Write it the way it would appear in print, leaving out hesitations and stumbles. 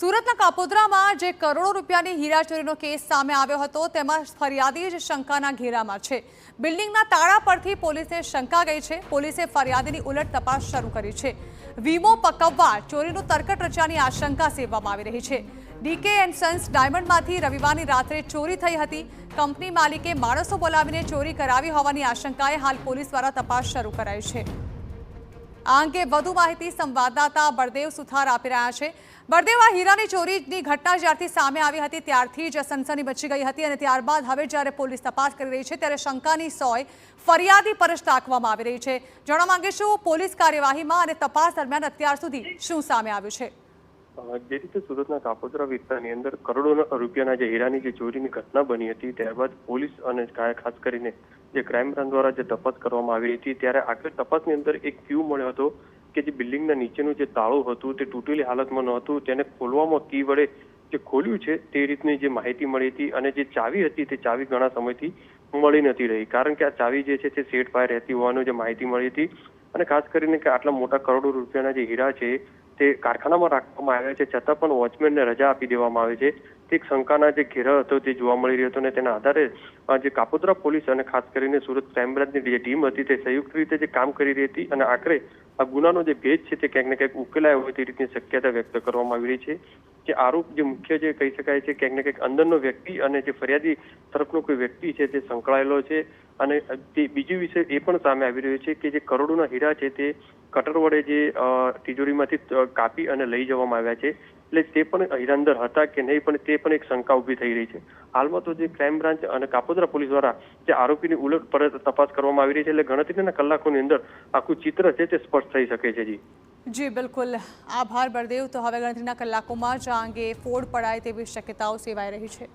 સુરતના કાપોદ્રામાં જે કરોડો રૂપિયાની હીરા ચોરીનો કેસ સામે આવ્યો હતો તેમાં ફરિયાદી જ શંકાના ઘેરામાં છે। બિલ્ડિંગના તાળા પરથી પોલીસને શંકા ગઈ છે। પોલીસે ફરિયાદીની ઉલટ તપાસ શરૂ કરી છે। વીમો પકવવા ચોરીનું તરકટ રચવાની આશંકા સેવવામાં આવી રહી છે। ડીકે એન્ડ સન્સ ડાયમંડમાંથી રવિવારની રાત્રે ચોરી થઈ હતી। કંપની માલિકે માણસો બોલાવીને ચોરી કરાવી હોવાની આશંકાએ હાલ પોલીસ દ્વારા તપાસ શરૂ કરાઈ છે। આ અંગે વધુ માહિતી સંવાદદાતા બળદેવ સુથાર આપી રહ્યા છે। બળદેવ, આ હીરાની ચોરીની ઘટના જ્યારથી સામે આવી હતી ત્યારથી જ સનસની મચી ગઈ હતી અને ત્યારબાદ હવે જ્યારે પોલીસ તપાસ કરી રહી છે ત્યારે શંકાની સોય ફરિયાદી પર જ ટાંકવામાં આવી રહી છે। જાણવા માંગીશું પોલીસ કાર્યવાહીમાં અને તપાસ દરમિયાન અત્યાર સુધી શું સામે આવ્યું છે? જે રીતે સુરતના કાપોદ્રા વિસ્તારની અંદર કરોડો રૂપિયાના જે હીરાની જે ચોરીની ઘટના બની હતી ત્યારબાદ પોલીસ અને ખાસ કરીને જે ક્રાઇમ બ્રાન્ચ દ્વારા જે તપાસ કરવામાં આવી હતી ત્યારે આખરે તપાસની અંદર એક ક્યુ મળ્યો હતો કે જે બિલ્ડિંગના નીચેનું જે તાળું હતું તે તૂટેલી હાલતમાં નહોતું, તેને ખોલવામાં કી વડે જે ખોલ્યું છે તે રીતની જે માહિતી મળી હતી અને જે ચાવી હતી તે ચાવી ઘણા સમયથી મળી નથી રહી, કારણ કે આ ચાવી જે છે તે સેટ ફાયર રહેતી હોવાનું જે માહિતી મળી હતી। અને ખાસ કરીને કે આટલા મોટા કરોડો રૂપિયાના જે હીરા છે તે કારખાનામાં રાખવામાં આવ્યા છે છતાં પણ વોચમેનને રજા આપી દેવામાં આવે છે। તે એક શંકાના જે ઘેરા હતો તે જોવા મળી રહ્યો હતો અને તેના આધારે જે કાપોદ્રા પોલીસ અને ખાસ કરીને સુરત ક્રાઇમ બ્રાન્ચની જે ટીમ હતી તે સંયુક્ત રીતે જે કામ કરી રહી હતી અને આખરે આ ગુનાનો જે ભેદ છે તે ક્યાંક ને ક્યાંક ઉકેલાયો હોય તે રીતની શક્યતા વ્યક્ત કરવામાં આવી રહી છે। જે આરોપ જે મુખ્ય જે કહી શકાય છે ક્યાંક ને ક્યાંક અંદરનો વ્યક્તિ અને જે ફરિયાદી તરફનો કોઈ વ્યક્તિ છે તે સંકળાયેલો છે અને તે બીજો વિષય એ પણ સામે આવી રહ્યો છે કે જે કરોડોના હીરા છે તે કટર વડે જે તિજોરીમાંથી કાપી અને લઈ જવામાં આવ્યા છે, એટલે તે પણ હીરા અંદર હતા કે નહીં પણ તે પણ એક શંકા ઊભી થઈ રહી છે। હાલમાં તો જે ક્રાઇમ બ્રાન્ચ અને કાપોદ્રા પોલીસ દ્વારા જે આરોપીની ઉલટ પર તપાસ કરવામાં આવી રહી છે, એટલે ગણતરીના કલાકોની અંદર આખું ચિત્ર છે તે સ્પષ્ટ થઈ શકે છે। જી બિલકુલ, આભાર બળદેવ। તો હવે ગણતરીના કલાકોમાં જ આ અંગે ફોડ પડાય તેવી શક્યતાઓ સેવાઈ રહી છે।